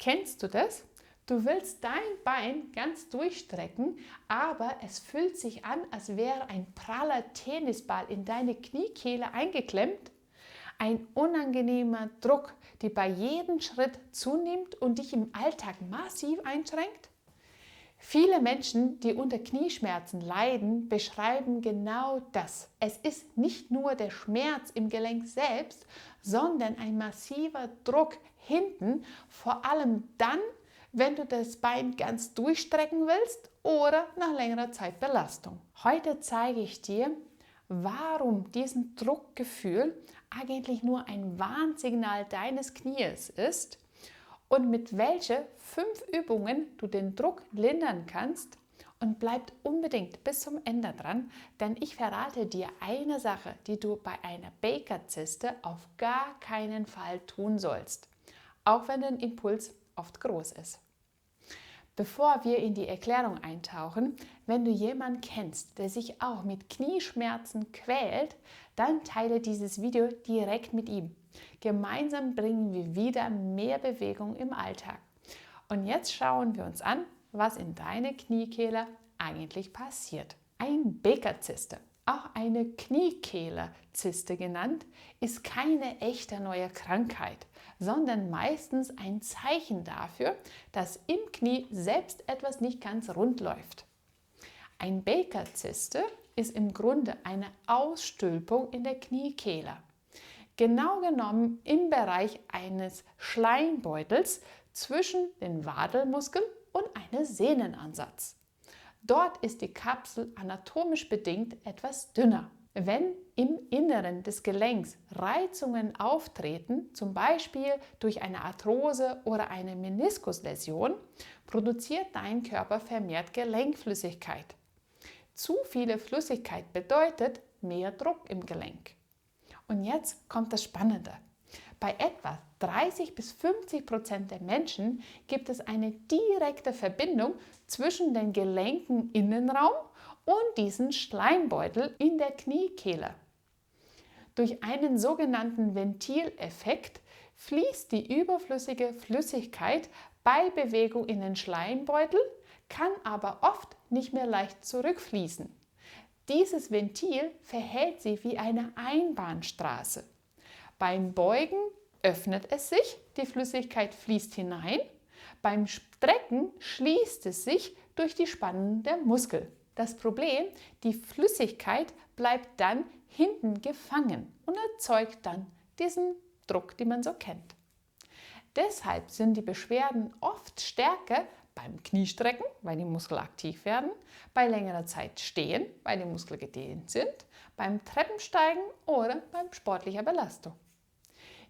Kennst du das? Du willst dein Bein ganz durchstrecken, aber es fühlt sich an, als wäre ein praller Tennisball in deine Kniekehle eingeklemmt. Ein unangenehmer Druck, der bei jedem Schritt zunimmt und dich im Alltag massiv einschränkt? Viele Menschen, die unter Knieschmerzen leiden, beschreiben genau das. Es ist nicht nur der Schmerz im Gelenk selbst, sondern ein massiver Druck hinten, vor allem dann, wenn du das Bein ganz durchstrecken willst oder nach längerer Zeit Belastung. Heute zeige ich dir, warum diesen Druckgefühl eigentlich nur ein Warnsignal deines Knies ist und mit welchen 5 Übungen du den Druck lindern kannst. Und bleibt unbedingt bis zum Ende dran, denn ich verrate dir eine Sache, die du bei einer Baker-Zyste auf gar keinen Fall tun sollst, auch wenn der Impuls oft groß ist. Bevor wir in die Erklärung eintauchen, wenn du jemanden kennst, der sich auch mit Knieschmerzen quält, dann teile dieses Video direkt mit ihm. Gemeinsam bringen wir wieder mehr Bewegung im Alltag. Und jetzt schauen wir uns an, was in deiner Kniekehle eigentlich passiert. Ein Baker-Zyste, auch eine Kniekehle-Zyste genannt, ist keine echte neue Krankheit, sondern meistens ein Zeichen dafür, dass im Knie selbst etwas nicht ganz rund läuft. Ein Baker-Zyste ist im Grunde eine Ausstülpung in der Kniekehle. Genau genommen im Bereich eines Schleimbeutels zwischen den Wadelmuskeln und einem Sehnenansatz. Dort ist die Kapsel anatomisch bedingt etwas dünner. Wenn im Inneren des Gelenks Reizungen auftreten, zum Beispiel durch eine Arthrose oder eine Meniskusläsion, produziert dein Körper vermehrt Gelenkflüssigkeit. Zu viele Flüssigkeit bedeutet mehr Druck im Gelenk. Und jetzt kommt das Spannende. Bei etwa 30-50% der Menschen gibt es eine direkte Verbindung zwischen den Gelenken-Innenraum und diesem Schleimbeutel in der Kniekehle. Durch einen sogenannten Ventileffekt fließt die überflüssige Flüssigkeit bei Bewegung in den Schleimbeutel, kann aber oft nicht mehr leicht zurückfließen. Dieses Ventil verhält sich wie eine Einbahnstraße. Beim Beugen öffnet es sich, die Flüssigkeit fließt hinein. Beim Strecken schließt es sich durch die Spannung der Muskel. Das Problem, die Flüssigkeit bleibt dann hinten gefangen und erzeugt dann diesen Druck, den man so kennt. Deshalb sind die Beschwerden oft stärker beim Kniestrecken, weil die Muskeln aktiv werden, bei längerer Zeit stehen, weil die Muskeln gedehnt sind, beim Treppensteigen oder beim sportlicher Belastung.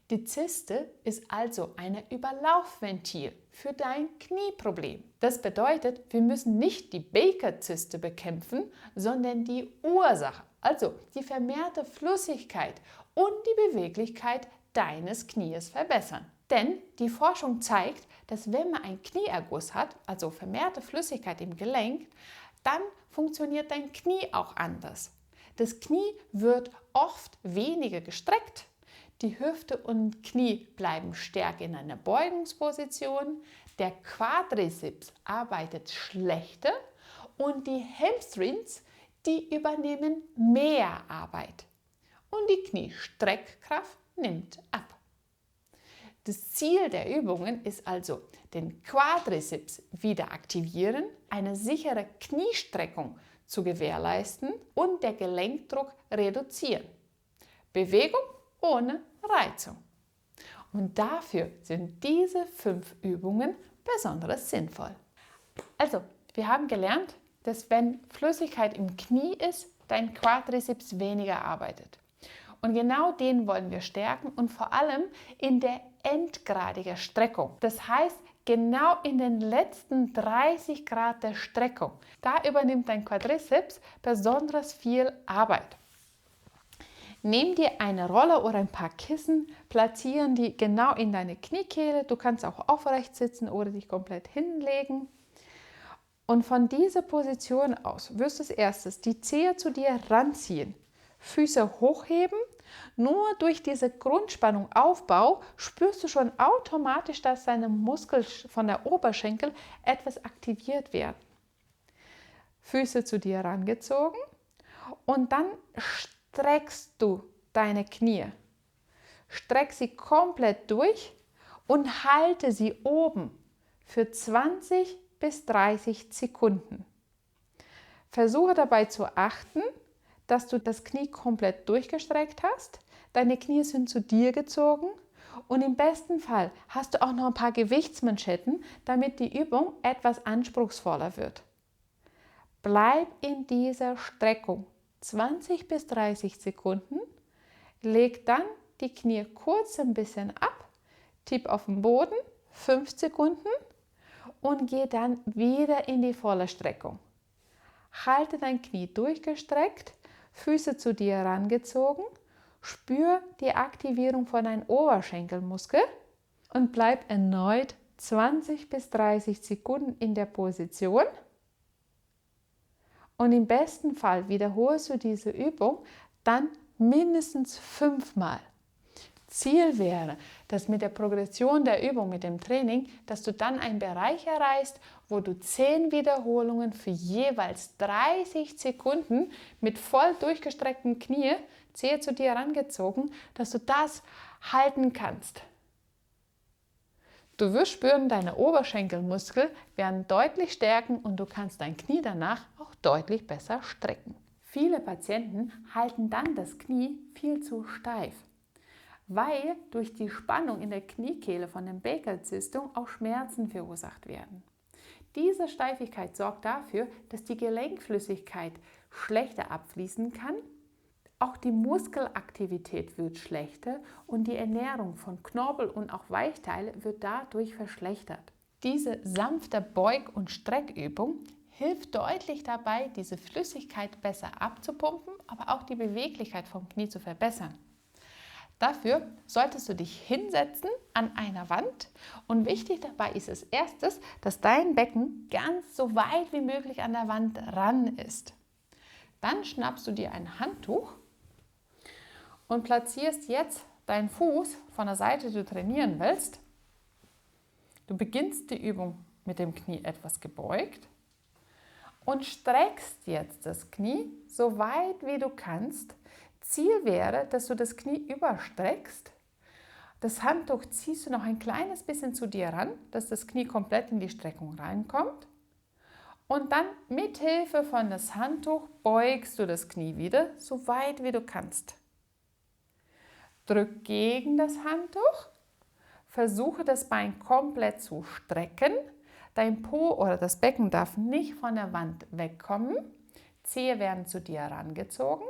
Die Zyste ist also ein Überlaufventil für dein Knieproblem. Das bedeutet, wir müssen nicht die Baker-Zyste bekämpfen, sondern die Ursache, also die vermehrte Flüssigkeit und die Beweglichkeit deines Knies verbessern. Denn die Forschung zeigt, dass wenn man einen Knieerguss hat, also vermehrte Flüssigkeit im Gelenk, dann funktioniert dein Knie auch anders. Das Knie wird oft weniger gestreckt. Die Hüfte und Knie bleiben stärker in einer Beugungsposition, der Quadrizeps arbeitet schlechter und die Hamstrings, die übernehmen mehr Arbeit. Und die Kniestreckkraft nimmt ab. Das Ziel der Übungen ist also, den Quadrizeps wieder aktivieren, eine sichere Kniestreckung zu gewährleisten und der Gelenkdruck reduzieren. Bewegung ohne Reizung. Und dafür sind diese 5 Übungen besonders sinnvoll. Also, wir haben gelernt, dass wenn Flüssigkeit im Knie ist, dein Quadrizeps weniger arbeitet. Und genau den wollen wir stärken und vor allem in der endgradigen Streckung. Das heißt, genau in den letzten 30 Grad der Streckung. Da übernimmt dein Quadrizeps besonders viel Arbeit. Nimm dir eine Rolle oder ein paar Kissen, platzieren die genau in deine Kniekehle. Du kannst auch aufrecht sitzen oder dich komplett hinlegen. Und von dieser Position aus wirst du als erstes die Zehe zu dir ranziehen, Füße hochheben Nur durch diese Grundspannung Aufbau spürst du schon automatisch, dass deine Muskeln von der Oberschenkel etwas aktiviert werden. Füße zu dir herangezogen und dann streckst du deine Knie. Streck sie komplett durch und halte sie oben für 20 bis 30 Sekunden. Versuche dabei zu achten, dass du das Knie komplett durchgestreckt hast. Deine Knie sind zu dir gezogen und im besten Fall hast du auch noch ein paar Gewichtsmanschetten, damit die Übung etwas anspruchsvoller wird. Bleib in dieser Streckung 20 bis 30 Sekunden, leg dann die Knie kurz ein bisschen ab, tipp auf den Boden 5 Sekunden und geh dann wieder in die volle Streckung. Halte dein Knie durchgestreckt, Füße zu dir herangezogen, spür die Aktivierung von deinem Oberschenkelmuskel und bleib erneut 20 bis 30 Sekunden in der Position. Und im besten Fall wiederholst du diese Übung dann mindestens 5-mal. Ziel wäre, dass mit der Progression der Übung, mit dem Training, dass du dann einen Bereich erreichst, wo du 10 Wiederholungen für jeweils 30 Sekunden mit voll durchgestreckten Knie, Zehe zu dir herangezogen, dass du das halten kannst. Du wirst spüren, deine Oberschenkelmuskeln werden deutlich stärken und du kannst dein Knie danach auch deutlich besser strecken. Viele Patienten halten dann das Knie viel zu steif, weil durch die Spannung in der Kniekehle von der Baker-Zystung auch Schmerzen verursacht werden. Diese Steifigkeit sorgt dafür, dass die Gelenkflüssigkeit schlechter abfließen kann, auch die Muskelaktivität wird schlechter und die Ernährung von Knorpel und auch Weichteile wird dadurch verschlechtert. Diese sanfte Beug- und Streckübung hilft deutlich dabei, diese Flüssigkeit besser abzupumpen, aber auch die Beweglichkeit vom Knie zu verbessern. Dafür solltest du dich hinsetzen an einer Wand und wichtig dabei ist als erstes, dass dein Becken ganz so weit wie möglich an der Wand ran ist. Dann schnappst du dir ein Handtuch und platzierst jetzt deinen Fuß von der Seite, die du trainieren willst. Du beginnst die Übung mit dem Knie etwas gebeugt und streckst jetzt das Knie so weit wie du kannst. Ziel wäre, dass du das Knie überstreckst. Das Handtuch ziehst du noch ein kleines bisschen zu dir ran, dass das Knie komplett in die Streckung reinkommt. Und dann mit Hilfe von das Handtuch beugst du das Knie wieder so weit wie du kannst. Drück gegen das Handtuch, versuche das Bein komplett zu strecken. Dein Po oder das Becken darf nicht von der Wand wegkommen. Zehe werden zu dir herangezogen.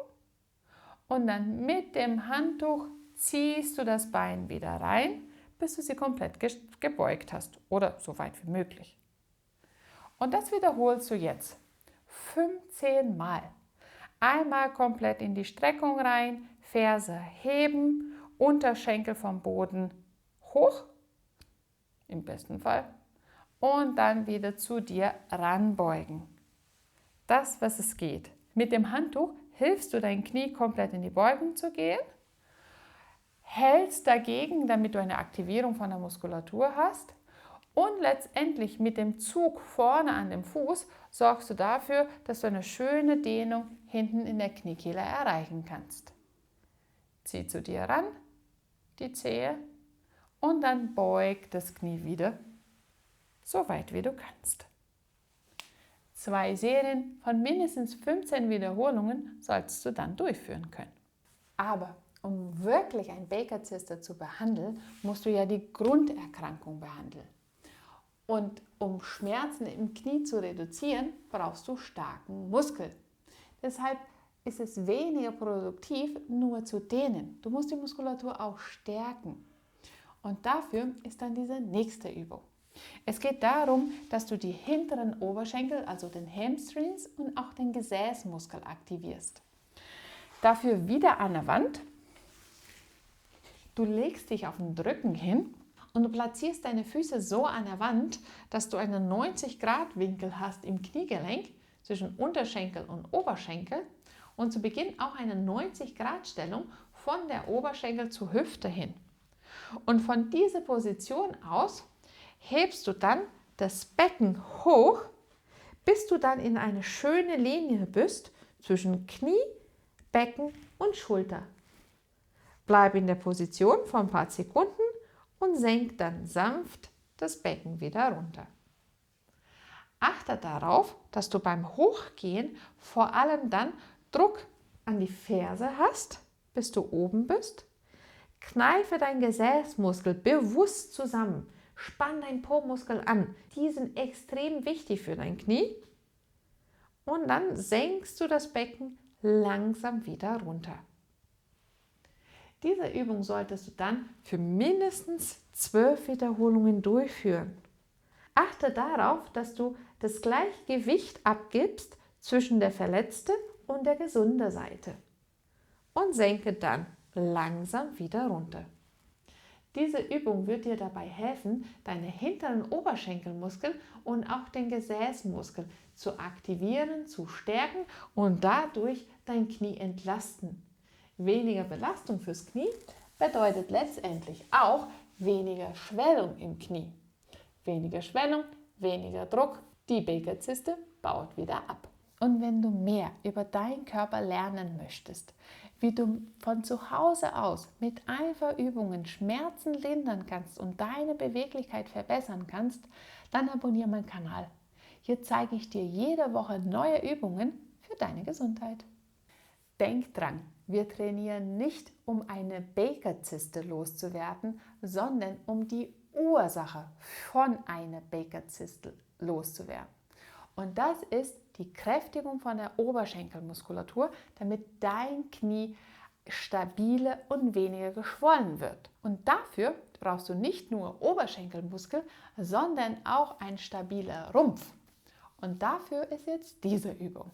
Und dann mit dem Handtuch ziehst du das Bein wieder rein, bis du sie komplett gebeugt hast oder so weit wie möglich. Und das wiederholst du jetzt 15 Mal. Einmal komplett in die Streckung rein, Ferse heben, Unterschenkel vom Boden hoch, im besten Fall, und dann wieder zu dir ranbeugen. Das, was es geht. Mit dem Handtuch hilfst du dein Knie komplett in die Beugung zu gehen, hältst dagegen, damit du eine Aktivierung von der Muskulatur hast und letztendlich mit dem Zug vorne an dem Fuß sorgst du dafür, dass du eine schöne Dehnung hinten in der Kniekehle erreichen kannst. Zieh zu dir ran, die Zehe und dann beug das Knie wieder so weit wie du kannst. 2 Serien von mindestens 15 Wiederholungen sollst du dann durchführen können. Aber um wirklich ein Baker-Zyste zu behandeln, musst du ja die Grunderkrankung behandeln. Und um Schmerzen im Knie zu reduzieren, brauchst du starken Muskel. Deshalb ist es weniger produktiv, nur zu dehnen. Du musst die Muskulatur auch stärken. Und dafür ist dann diese nächste Übung. Es geht darum, dass du die hinteren Oberschenkel, also den Hamstrings und auch den Gesäßmuskel aktivierst. Dafür wieder an der Wand. Du legst dich auf den Rücken hin und du platzierst deine Füße so an der Wand, dass du einen 90-Grad-Winkel hast im Kniegelenk zwischen Unterschenkel und Oberschenkel und zu Beginn auch eine 90-Grad-Stellung von der Oberschenkel zur Hüfte hin. Und von dieser Position aus hebst du dann das Becken hoch, bis du dann in eine schöne Linie bist zwischen Knie, Becken und Schulter. Bleib in der Position für ein paar Sekunden und senk dann sanft das Becken wieder runter. Achte darauf, dass du beim Hochgehen vor allem dann Druck an die Ferse hast, bis du oben bist. Kneife deinen Gesäßmuskel bewusst zusammen. Spann deinen Po-Muskel an. Die sind extrem wichtig für dein Knie. Und dann senkst du das Becken langsam wieder runter. Diese Übung solltest du dann für mindestens 12 Wiederholungen durchführen. Achte darauf, dass du das Gleichgewicht abgibst zwischen der verletzten und der gesunden Seite. Und senke dann langsam wieder runter. Diese Übung wird dir dabei helfen, deine hinteren Oberschenkelmuskeln und auch den Gesäßmuskel zu aktivieren, zu stärken und dadurch dein Knie entlasten. Weniger Belastung fürs Knie bedeutet letztendlich auch weniger Schwellung im Knie. Weniger Schwellung, weniger Druck, die Baker-Zyste baut wieder ab. Und wenn du mehr über deinen Körper lernen möchtest, wie du von zu Hause aus mit einfachen Übungen Schmerzen lindern kannst und deine Beweglichkeit verbessern kannst, dann abonniere meinen Kanal. Hier zeige ich dir jede Woche neue Übungen für deine Gesundheit. Denk dran, wir trainieren nicht, um eine Baker-Zyste loszuwerden, sondern um die Ursache von einer Baker-Zyste loszuwerden. Und das ist die Kräftigung von der Oberschenkelmuskulatur, damit dein Knie stabiler und weniger geschwollen wird. Und dafür brauchst du nicht nur Oberschenkelmuskel, sondern auch ein stabiler Rumpf. Und dafür ist jetzt diese Übung.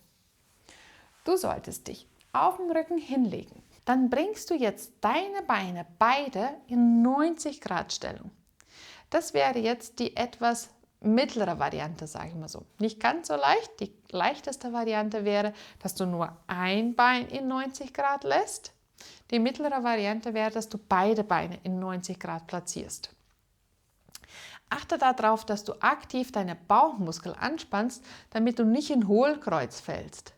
Du solltest dich auf den Rücken hinlegen. Dann bringst du jetzt deine Beine beide in 90 Grad Stellung. Das wäre jetzt die etwas mittlere Variante, sage ich mal so. Nicht ganz so leicht. Die leichteste Variante wäre, dass du nur ein Bein in 90 Grad lässt. Die mittlere Variante wäre, dass du beide Beine in 90 Grad platzierst. Achte darauf, dass du aktiv deine Bauchmuskel anspannst, damit du nicht in Hohlkreuz fällst.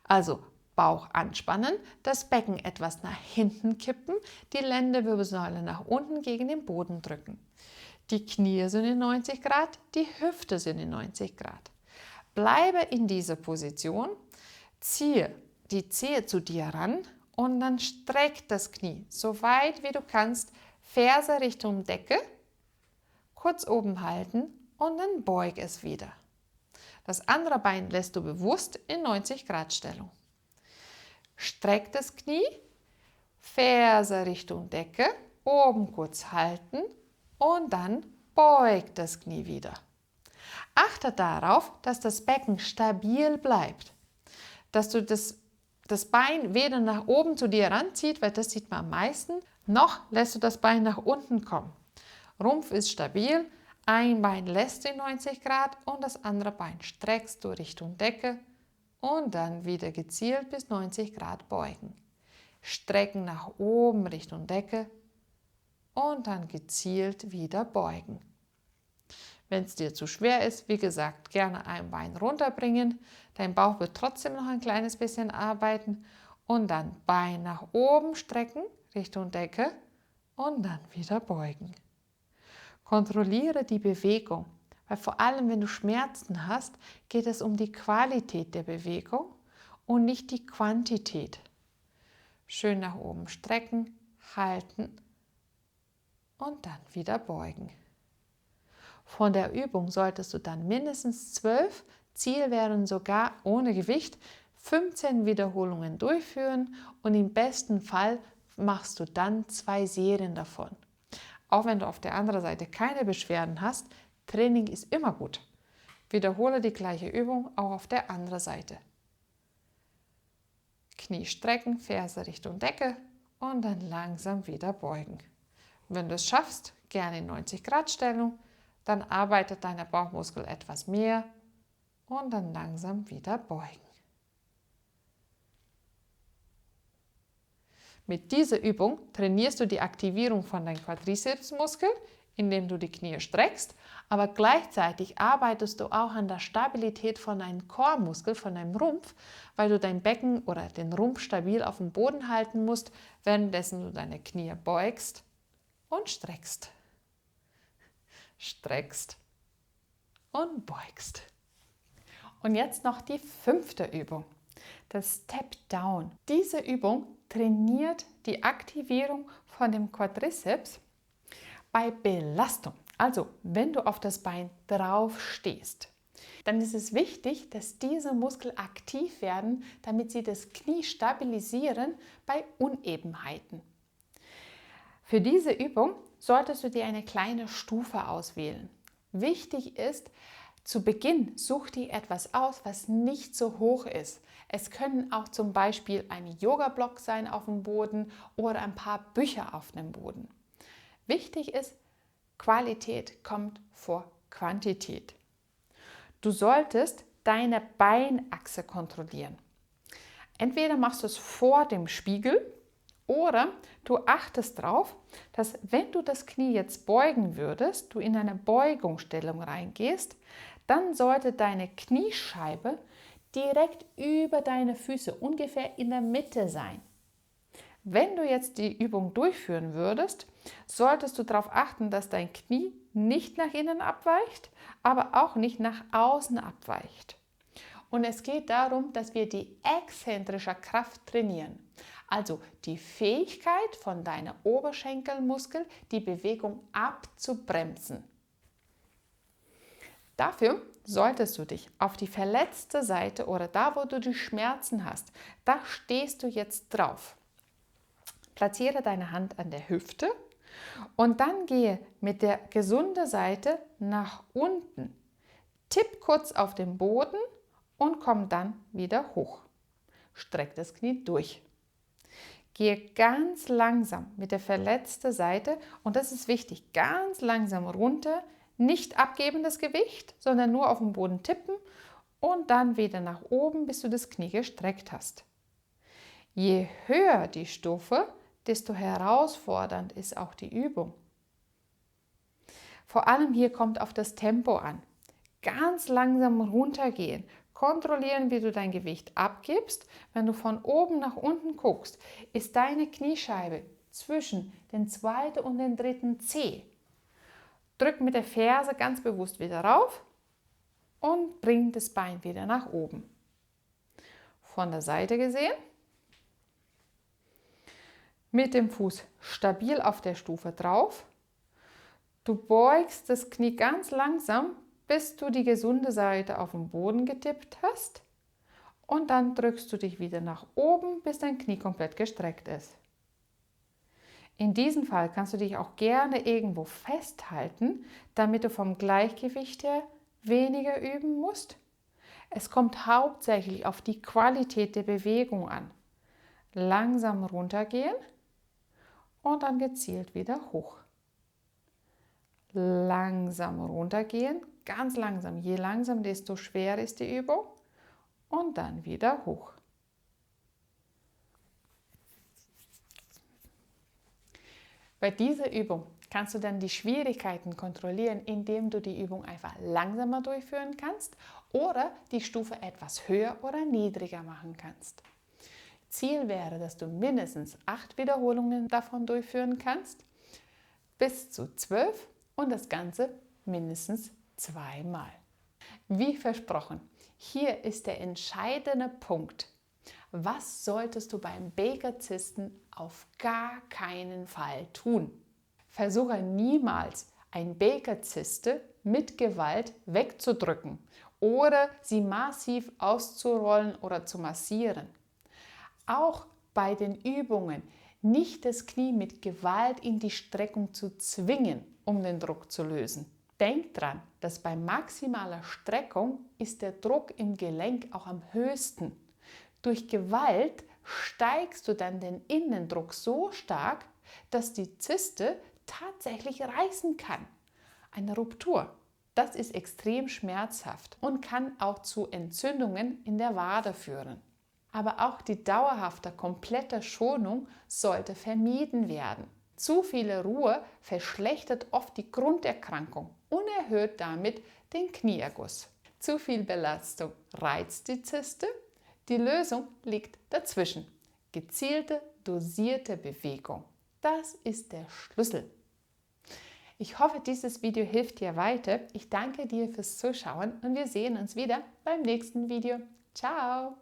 Also Bauch anspannen, das Becken etwas nach hinten kippen, die Lendenwirbelsäule nach unten gegen den Boden drücken. Die Knie sind in 90 Grad, die Hüfte sind in 90 Grad. Bleibe in dieser Position, ziehe die Zehe zu dir ran und dann streck das Knie so weit wie du kannst, Ferse Richtung Decke, kurz oben halten und dann beug es wieder. Das andere Bein lässt du bewusst in 90 Grad Stellung. Streck das Knie, Ferse Richtung Decke, oben kurz halten und dann beug das Knie wieder. Achte darauf, dass das Becken stabil bleibt, dass du das Bein weder nach oben zu dir ranzieht, weil das sieht man am meisten, noch lässt du das Bein nach unten kommen. Rumpf ist stabil, ein Bein lässt in 90 Grad und das andere Bein streckst du Richtung Decke und dann wieder gezielt bis 90 Grad beugen. Strecken nach oben Richtung Decke und dann gezielt wieder beugen. Wenn es dir zu schwer ist, wie gesagt, gerne ein Bein runterbringen. Dein Bauch wird trotzdem noch ein kleines bisschen arbeiten und dann Bein nach oben strecken Richtung Decke und dann wieder beugen. Kontrolliere die Bewegung, weil vor allem, wenn du Schmerzen hast, geht es um die Qualität der Bewegung und nicht die Quantität. Schön nach oben strecken, halten und dann wieder beugen. Von der Übung solltest du dann mindestens 12, Ziel wären sogar ohne Gewicht, 15 Wiederholungen durchführen und im besten Fall machst du dann 2 Serien davon. Auch wenn du auf der anderen Seite keine Beschwerden hast, Training ist immer gut. Wiederhole die gleiche Übung auch auf der anderen Seite. Knie strecken, Ferse Richtung Decke und dann langsam wieder beugen. Wenn du es schaffst, gerne in 90 Grad Stellung, dann arbeitet dein Bauchmuskel etwas mehr und dann langsam wieder beugen. Mit dieser Übung trainierst du die Aktivierung von deinem Quadrizepsmuskel, indem du die Knie streckst, aber gleichzeitig arbeitest du auch an der Stabilität von deinem Chormuskel, von deinem Rumpf, weil du dein Becken oder den Rumpf stabil auf dem Boden halten musst, währenddessen du deine Knie beugst und streckst. Streckst und beugst. Und jetzt noch die 5. Übung, das Step Down. Diese Übung trainiert die Aktivierung von dem Quadrizeps bei Belastung. Also, wenn du auf das Bein drauf stehst, dann ist es wichtig, dass diese Muskeln aktiv werden, damit sie das Knie stabilisieren bei Unebenheiten. Für diese Übung solltest du dir eine kleine Stufe auswählen. Wichtig ist, zu Beginn such dir etwas aus, was nicht so hoch ist. Es können auch zum Beispiel ein Yoga-Block sein auf dem Boden oder ein paar Bücher auf dem Boden. Wichtig ist, Qualität kommt vor Quantität. Du solltest deine Beinachse kontrollieren. Entweder machst du es vor dem Spiegel oder du achtest darauf, dass wenn du das Knie jetzt beugen würdest, du in eine Beugungsstellung reingehst, dann sollte deine Kniescheibe direkt über deine Füße, ungefähr in der Mitte sein. Wenn du jetzt die Übung durchführen würdest, solltest du darauf achten, dass dein Knie nicht nach innen abweicht, aber auch nicht nach außen abweicht. Und es geht darum, dass wir die exzentrische Kraft trainieren. Also die Fähigkeit von deiner Oberschenkelmuskel, die Bewegung abzubremsen. Dafür solltest du dich auf die verletzte Seite oder da, wo du die Schmerzen hast, da stehst du jetzt drauf. Platziere deine Hand an der Hüfte und dann gehe mit der gesunden Seite nach unten. Tipp kurz auf den Boden und komm dann wieder hoch. Streck das Knie durch. Gehe ganz langsam mit der verletzten Seite, und das ist wichtig, ganz langsam runter, nicht abgeben das Gewicht, sondern nur auf den Boden tippen und dann wieder nach oben, bis du das Knie gestreckt hast. Je höher die Stufe, desto herausfordernd ist auch die Übung. Vor allem hier kommt auf das Tempo an. Ganz langsam runtergehen. Kontrollieren, wie du dein Gewicht abgibst. Wenn du von oben nach unten guckst, ist deine Kniescheibe zwischen den 2. und den 3. Zeh. Drück mit der Ferse ganz bewusst wieder rauf und bring das Bein wieder nach oben. Von der Seite gesehen. Mit dem Fuß stabil auf der Stufe drauf. Du beugst das Knie ganz langsam, bis du die gesunde Seite auf den Boden getippt hast. Und dann drückst du dich wieder nach oben, bis dein Knie komplett gestreckt ist. In diesem Fall kannst du dich auch gerne irgendwo festhalten, damit du vom Gleichgewicht her weniger üben musst. Es kommt hauptsächlich auf die Qualität der Bewegung an. Langsam runtergehen. Und dann gezielt wieder hoch. Langsam runtergehen, ganz langsam. Je langsam, desto schwerer ist die Übung. Und dann wieder hoch. Bei dieser Übung kannst du dann die Schwierigkeiten kontrollieren, indem du die Übung einfach langsamer durchführen kannst oder die Stufe etwas höher oder niedriger machen kannst. Ziel wäre, dass du mindestens 8 Wiederholungen davon durchführen kannst, bis zu 12 und das Ganze mindestens 2-mal. Wie versprochen, hier ist der entscheidende Punkt. Was solltest du beim Baker-Zysten auf gar keinen Fall tun? Versuche niemals, ein Baker-Zyste mit Gewalt wegzudrücken oder sie massiv auszurollen oder zu massieren. Auch bei den Übungen nicht das Knie mit Gewalt in die Streckung zu zwingen, um den Druck zu lösen. Denk dran, dass bei maximaler Streckung ist der Druck im Gelenk auch am höchsten. Durch Gewalt steigst du dann den Innendruck so stark, dass die Zyste tatsächlich reißen kann. Eine Ruptur. Das ist extrem schmerzhaft und kann auch zu Entzündungen in der Wade führen. Aber auch die dauerhafte, komplette Schonung sollte vermieden werden. Zu viele Ruhe verschlechtert oft die Grunderkrankung und erhöht damit den Knieerguss. Zu viel Belastung reizt die Zyste. Die Lösung liegt dazwischen. Gezielte, dosierte Bewegung. Das ist der Schlüssel. Ich hoffe, dieses Video hilft dir weiter. Ich danke dir fürs Zuschauen und wir sehen uns wieder beim nächsten Video. Ciao!